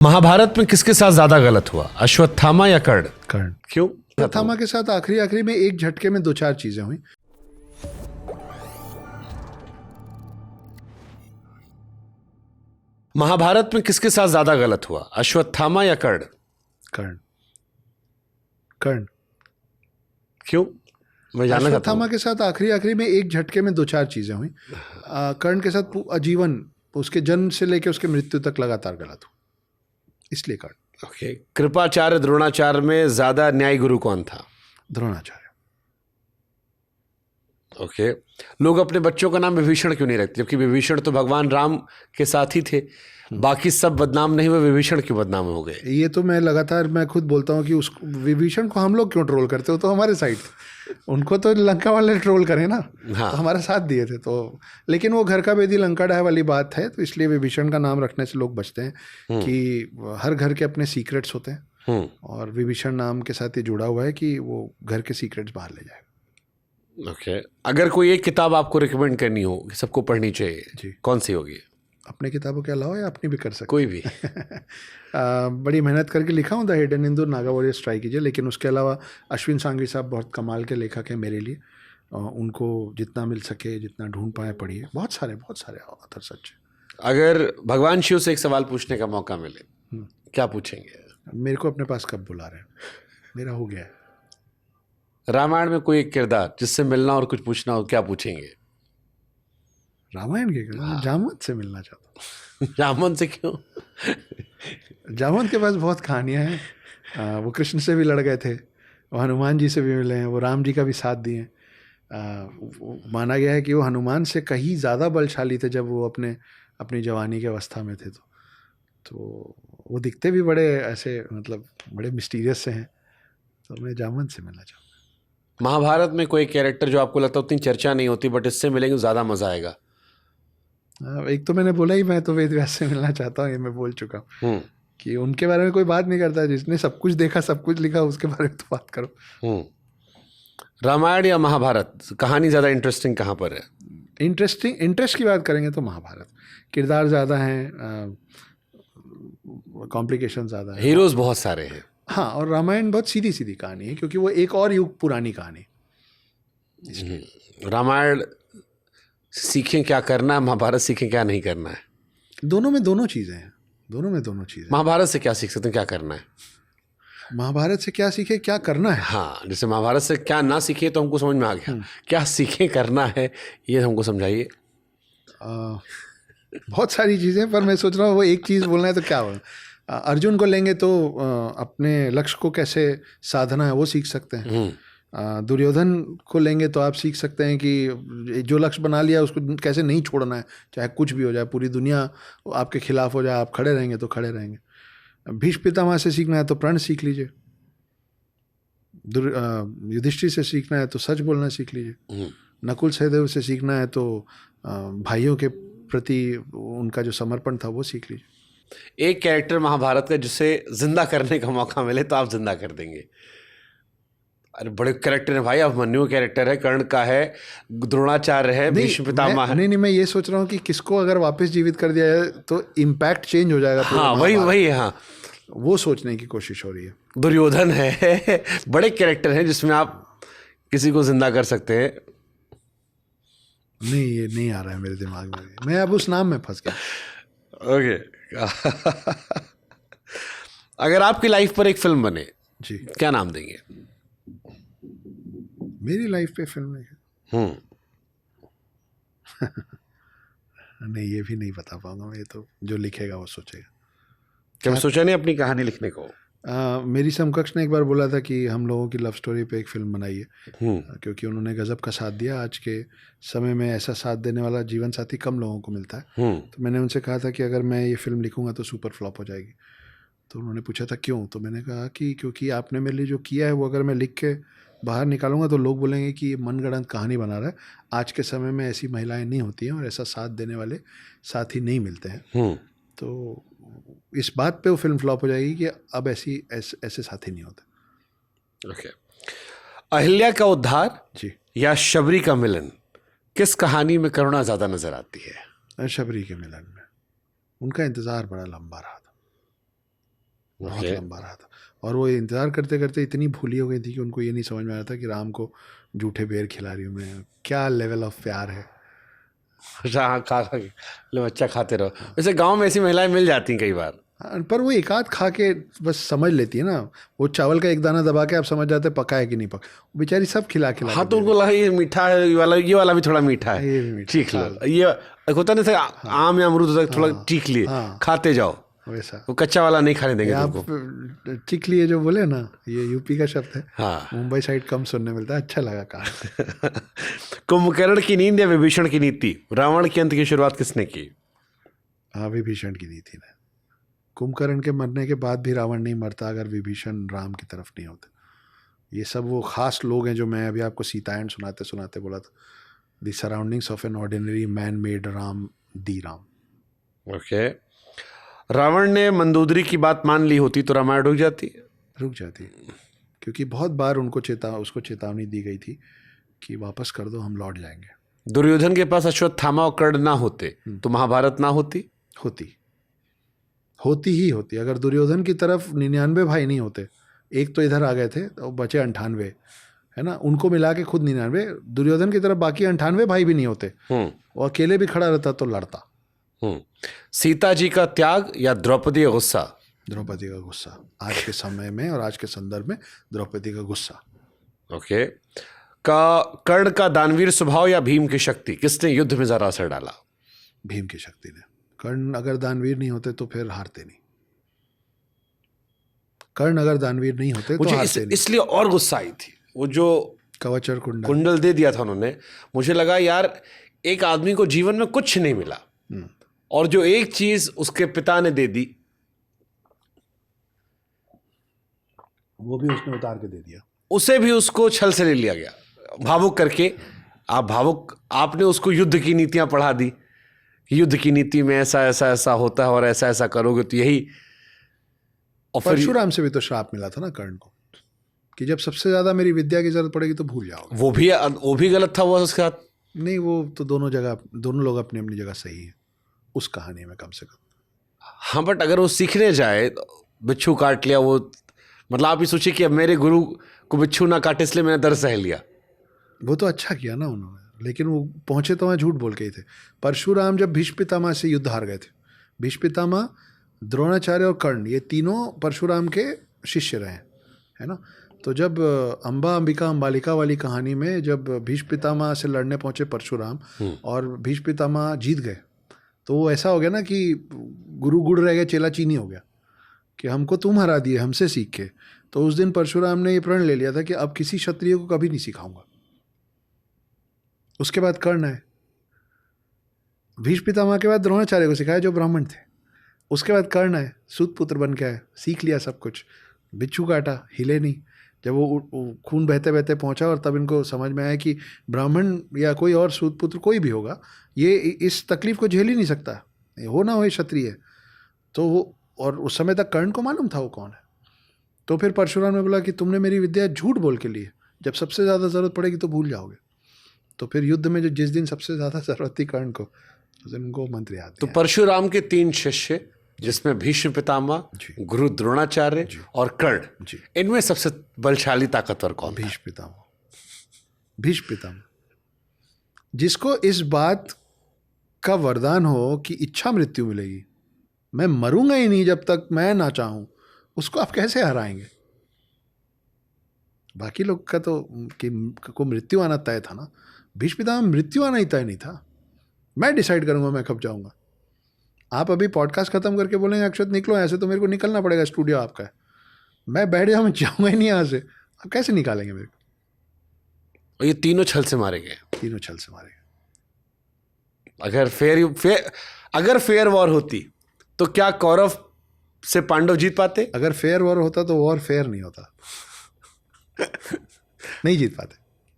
महाभारत में किसके साथ ज्यादा गलत हुआ, अश्वत्थामा या कर्ण? कर्ण। क्यों? अश्वत्थामा के साथ आखिरी में एक झटके में दो चार चीजें हुई। महाभारत में किसके साथ ज्यादा गलत हुआ, अश्वत्थामा या कर्ण? कर्ण। कर्ण। क्यों? मैं जानना चाहता अश्वत्थामा के साथ आखिरी में एक झटके में दो चार चीजें हुई। कर्ण के साथ आजीवन, उसके जन्म से लेकर उसके मृत्यु तक लगातार गलत हुआ, इसलिए कर्ण। ओके। कृपाचार्य द्रोणाचार्य में ज्यादा न्याय गुरु कौन था? द्रोणाचार्य। ओके। लोग अपने बच्चों का नाम विभीषण क्यों नहीं रखते, जबकि विभीषण तो भगवान राम के साथ ही थे, बाकी सब बदनाम नहीं हुए, विभीषण क्यों बदनाम हो गए? ये तो मैं खुद बोलता हूँ कि उस विभीषण को हम लोग क्यों ट्रोल करते हो, तो हमारे साइड थे। उनको तो लंका वाले ट्रोल करें ना। हाँ। तो हमारा साथ दिए थे तो, लेकिन वो घर का बेदी लंका ढाए वाली बात है, तो इसलिए विभीषण का नाम रखने से लोग बचते हैं कि हर घर के अपने सीक्रेट्स होते हैं, और विभीषण नाम के साथ ये जुड़ा हुआ है कि वो घर के सीक्रेट्स बाहर ले जाएगा। ओके। अगर कोई एक किताब आपको रिकमेंड करनी हो कि सबको पढ़नी चाहिए जी, कौन सी होगी? अपने किताबों के अलावा या अपनी भी कर सकते कोई भी। बड़ी मेहनत करके लिखा हूँ the hidden Hindu, Naga warriors try कीजिए, लेकिन उसके अलावा अश्विन सांघवी साहब बहुत कमाल के लेखक हैं मेरे लिए। उनको जितना मिल सके, जितना ढूंढ पाए पढ़िए। बहुत सारे ऑथर सच। अगर भगवान शिव से एक सवाल पूछने का मौका मिले, क्या पूछेंगे? मेरे को अपने पास कब बुला रहे हैं, मेरा हो गया है। रामायण में कोई एक किरदार जिससे मिलना और कुछ पूछना हो, क्या पूछेंगे? रामायण के मैं जामवंत से मिलना चाहता हूँ। जामवंत से क्यों? जामवंत के पास बहुत कहानियाँ हैं। वो कृष्ण से भी लड़ गए थे, वो हनुमान जी से भी मिले हैं, वो राम जी का भी साथ दिए हैं। माना गया है कि वो हनुमान से कहीं ज़्यादा बलशाली थे जब वो अपनी जवानी की अवस्था में थे। तो वो दिखते भी बड़े ऐसे, मतलब बड़े मिस्टीरियस से हैं। तो मैं जामवंत से मिलना चाहूँगा। महाभारत में कोई कैरेक्टर जो आपको लगता है उतनी चर्चा नहीं होती, बट इससे मिलेंगे ज़्यादा मजा आएगा? एक तो मैंने बोला ही, मैं तो वेद व्यास से मिलना चाहता हूँ, ये मैं बोल चुका हूँ कि उनके बारे में कोई बात नहीं करता। जिसने सब कुछ देखा, सब कुछ लिखा, उसके बारे में तो बात करो। रामायण या महाभारत, कहानी ज़्यादा इंटरेस्टिंग कहाँ पर है? इंटरेस्ट की बात करेंगे तो महाभारत। किरदार ज़्यादा हैं, कॉम्प्लिकेशन ज़्यादा है, हीरोज बहुत सारे हैं। हाँ, और रामायण बहुत सीधी सीधी कहानी है, क्योंकि वो एक और युग पुरानी कहानी। रामायण सीखें क्या करना है, महाभारत सीखें क्या नहीं करना है? दोनों में दोनों चीज़ें हैं, दोनों में दोनों चीज़ें। महाभारत से क्या सीख सकते हैं, क्या करना है? महाभारत से क्या सीखे, क्या करना है? हाँ, जैसे महाभारत से क्या ना सीखे तो हमको समझ में आ गया, क्या सीखें करना है ये हमको समझाइए। बहुत सारी चीज़ें, पर मैं सोच रहा हूँ वो एक चीज़ बोलना है तो क्या बोलना। अर्जुन को लेंगे तो अपने लक्ष्य को कैसे साधना है वो सीख सकते हैं। दुर्योधन को लेंगे तो आप सीख सकते हैं कि जो लक्ष्य बना लिया उसको कैसे नहीं छोड़ना है, चाहे कुछ भी हो जाए, पूरी दुनिया आपके खिलाफ हो जाए, आप खड़े रहेंगे तो खड़े रहेंगे। भीष्म पितामह से सीखना है तो प्रण सीख लीजिए। युधिष्ठिर से सीखना है तो सच बोलना सीख लीजिए। नकुल सहदेव से सीखना है तो भाइयों के प्रति उनका जो समर्पण था वो सीख लीजिए। एक कैरेक्टर महाभारत का जिसे जिंदा करने का मौका मिले तो आप जिंदा कर देंगे? अरे बड़े कैरेक्टर है भाई, अभिमन्यु कैरेक्टर है, कर्ण का है, द्रोणाचार्य है, भीष्म पितामह है। नहीं, मैं ये सोच रहा हूँ कि किसको अगर वापस जीवित कर दिया जाए तो इम्पैक्ट चेंज हो जाएगा। हाँ, वही हाँ, वो सोचने की कोशिश हो रही है। दुर्योधन है। बड़े कैरेक्टर हैं जिसमें आप किसी को जिंदा कर सकते हैं। नहीं, ये नहीं आ रहा है मेरे दिमाग में, मैं अब उस नाम में फंस गया। ओके। अगर आपकी लाइफ पर एक फिल्म बने जी, क्या नाम देंगे? मेरी लाइफ पे फिल्म है? नहीं, ये भी नहीं बता पाऊंगा मैं, ये तो जो लिखेगा वो सोचेगा। क्या सोचा नहीं अपनी कहानी लिखने को? मेरी समकक्ष ने एक बार बोला था कि हम लोगों की लव स्टोरी पे एक फिल्म बनाइए, क्योंकि उन्होंने गजब का साथ दिया। आज के समय में ऐसा साथ देने वाला जीवन साथी कम लोगों को मिलता है। तो मैंने उनसे कहा था कि अगर मैं ये फिल्म लिखूंगा तो सुपर फ्लॉप हो जाएगी। तो उन्होंने पूछा था क्यों, तो मैंने कहा कि क्योंकि आपने मेरे लिए जो किया है वो अगर मैं लिख के बाहर निकालूंगा तो लोग बोलेंगे कि ये मनगढ़ंत कहानी बना रहा है। आज के समय में ऐसी महिलाएं नहीं होती हैं और ऐसा साथ देने वाले साथी नहीं मिलते हैं। तो इस बात पे वो फिल्म फ्लॉप हो जाएगी कि अब ऐसे साथी नहीं होते। ओके। अहिल्या का उद्धार जी या शबरी का मिलन, किस कहानी में करुणा ज्यादा नजर आती है? शबरी के मिलन में। उनका इंतज़ार बड़ा लंबा रहा था। बहुत Okay. लंबा रहा था। और वो इंतज़ार करते करते इतनी भूली हो गई थी कि उनको ये नहीं समझ में आया था कि राम को जूठे बेर खिला रही हूँ मैं। क्या लेवल ऑफ प्यार है। अच्छा, हाँ, खा खा के लो, अच्छा खाते रहो। वैसे गांव में ऐसी महिलाएं मिल जाती हैं कई बार। हाँ, पर वो एक आध खा के बस समझ लेती है ना। वो चावल का एक दाना दबा के आप समझ जाते हैं पका है कि नहीं पका। वो बेचारी सब खिला खिला हाँ, के तो दे उनको लगा ये मीठा है, ये वाला भी थोड़ा मीठा रही है, है। ये भी मीठा, चीख खा लो। ये एक होता नहीं था, आम या अमरूद होता है, थोड़ा चीख लिए, हाँ। खाते जाओ। वैसा। वो कच्चा वाला नहीं खाने देंगे ये आप तुमको। चिक लिए जो बोले ना, ये यूपी का शब्द है। हाँ। मुंबई साइड कम सुनने मिलता है, अच्छा लगा कहा। कुंभकर्ण की नींद या विभीषण की नीति, रावण के अंत की शुरुआत किसने की? हाँ, विभीषण की नीति ने। कुंभकर्ण के मरने के बाद भी रावण नहीं मरता अगर विभीषण राम की तरफ नहीं होते। ये सब वो खास लोग हैं जो मैं अभी आपको सीतायन सुनाते सुनाते बोला था। The surroundings of an ordinary man made Ram दी राम। ओके। रावण ने मंदोदरी की बात मान ली होती तो रामायण रुक जाती? रुक जाती, क्योंकि बहुत बार उसको चेतावनी दी गई थी कि वापस कर दो, हम लौट जाएंगे। दुर्योधन के पास अश्वत्थामा और कर्ण ना होते तो महाभारत ना होती? होती ही होती। अगर दुर्योधन की तरफ 99 भाई नहीं होते, एक तो इधर आ गए थे तो बचे 98, है ना, उनको मिला के खुद 99, दुर्योधन की तरफ बाकी 98 भाई भी नहीं होते, वो अकेले भी खड़ा रहता तो लड़ता। सीता जी का त्याग या द्रौपदी का गुस्सा? द्रौपदी का गुस्सा। आज के समय में और आज के संदर्भ में द्रौपदी का गुस्सा। ओके। कर्ण का दानवीर स्वभाव या भीम की शक्ति, किसने युद्ध में ज्यादा असर डाला? भीम की शक्ति ने। कर्ण अगर दानवीर नहीं होते तो फिर हारते नहीं। कर्ण अगर दानवीर नहीं होते तो हारते नहीं। इसलिए और गुस्सा आई थी, वो जो कवच और कुंडल दे दिया था उन्होंने, मुझे लगा यार एक आदमी को जीवन में कुछ नहीं मिला और जो एक चीज उसके पिता ने दे दी वो भी उसने उतार के दे दिया, उसे भी उसको छल से ले लिया गया, भावुक करके। आपने उसको युद्ध की नीतियां पढ़ा दी, युद्ध की नीति में ऐसा ऐसा ऐसा होता है और ऐसा ऐसा करोगे तो यही। और फिर परशुराम से भी तो श्राप मिला था ना कर्ण को कि जब सबसे ज्यादा मेरी विद्या की जरूरत पड़ेगी तो भूल जाओगे। वो भी गलत था वो उसके साथ। नहीं, वो तो दोनों लोग अपनी अपनी जगह सही है उस कहानी में, कम से कम। हाँ, बट अगर वो सीखने जाए, बिच्छू काट लिया, वो मतलब आप ये सोचिए कि अब मेरे गुरु को बिच्छू ना काटे इसलिए मैंने दर्द सह लिया। वो तो अच्छा किया ना उन्होंने, लेकिन वो पहुंचे तो वहाँ झूठ बोल के ही थे। परशुराम जब भीष्म पितामह से युद्ध हार गए थे, भीष्म पितामह, द्रोणाचार्य और कर्ण, ये तीनों परशुराम के शिष्य रहे, है ना। तो जब अंबिका अंबालिका वाली कहानी में जब भीष्म पितामह से लड़ने पहुंचे परशुराम और भीष्म पितामह जीत गए, तो वो ऐसा हो गया ना कि गुरु गुड़ रह गया, चेला चीनी हो गया कि हमको तुम हरा दिए, हमसे सीख के। तो उस दिन परशुराम ने ये प्रण ले लिया था कि अब किसी क्षत्रिय को कभी नहीं सिखाऊंगा। उसके बाद कर्ण है, भीष्म पितामह के बाद द्रोणाचार्य को सिखाया जो ब्राह्मण थे। उसके बाद कर्ण है, सूत पुत्र बन के आए, सीख लिया सब कुछ, बिच्छू काटा, हिले नहीं। जब वो खून बहते बहते पहुंचा और तब इनको समझ में आया कि ब्राह्मण या कोई और सूत पुत्र कोई भी होगा, ये इस तकलीफ को झेल ही नहीं सकता, हो ना हो क्षत्रिय। तो वो, और उस समय तक कर्ण को मालूम था वो कौन है। तो फिर परशुराम ने बोला कि तुमने मेरी विद्या झूठ बोल के ली है, जब सबसे ज़्यादा ज़रूरत पड़ेगी तो भूल जाओगे। तो फिर युद्ध में जो जिस दिन सबसे ज़्यादा ज़रूरत थी कर्ण को, उस दिन उनको मंत्र याद तो परशुराम के 3 शिष्य, जिसमें भीष्म पितामह, गुरु द्रोणाचार्य और कर्ण, इनमें सबसे बलशाली ताकतवर कौन? भीष्म पितामह। भीष्म पितामह, जिसको इस बात का वरदान हो कि इच्छा मृत्यु मिलेगी, मैं मरूंगा ही नहीं जब तक मैं ना चाहूं, उसको आप कैसे हराएंगे? बाकी लोग का तो को मृत्यु आना तय था ना, भीष्म पितामह मृत्यु आना ही तय नहीं था। मैं डिसाइड करूंगा मैं कब जाऊंगा। आप अभी पॉडकास्ट खत्म करके बोलेंगे अक्षत निकलो, ऐसे तो मेरे को निकलना पड़ेगा, स्टूडियो आपका है, मैं बैठ जाऊँ, मैं जाऊंगा ही नहीं यहाँ से। आप कैसे निकालेंगे मेरे को? और ये तीनों छल से मारे गए। तीनों छल से मारे गए। अगर फेयर वॉर होती तो क्या कौरव से पांडव जीत पाते? अगर फेयर वॉर होता तो वॉर फेयर नहीं होता। नहीं जीत पाते।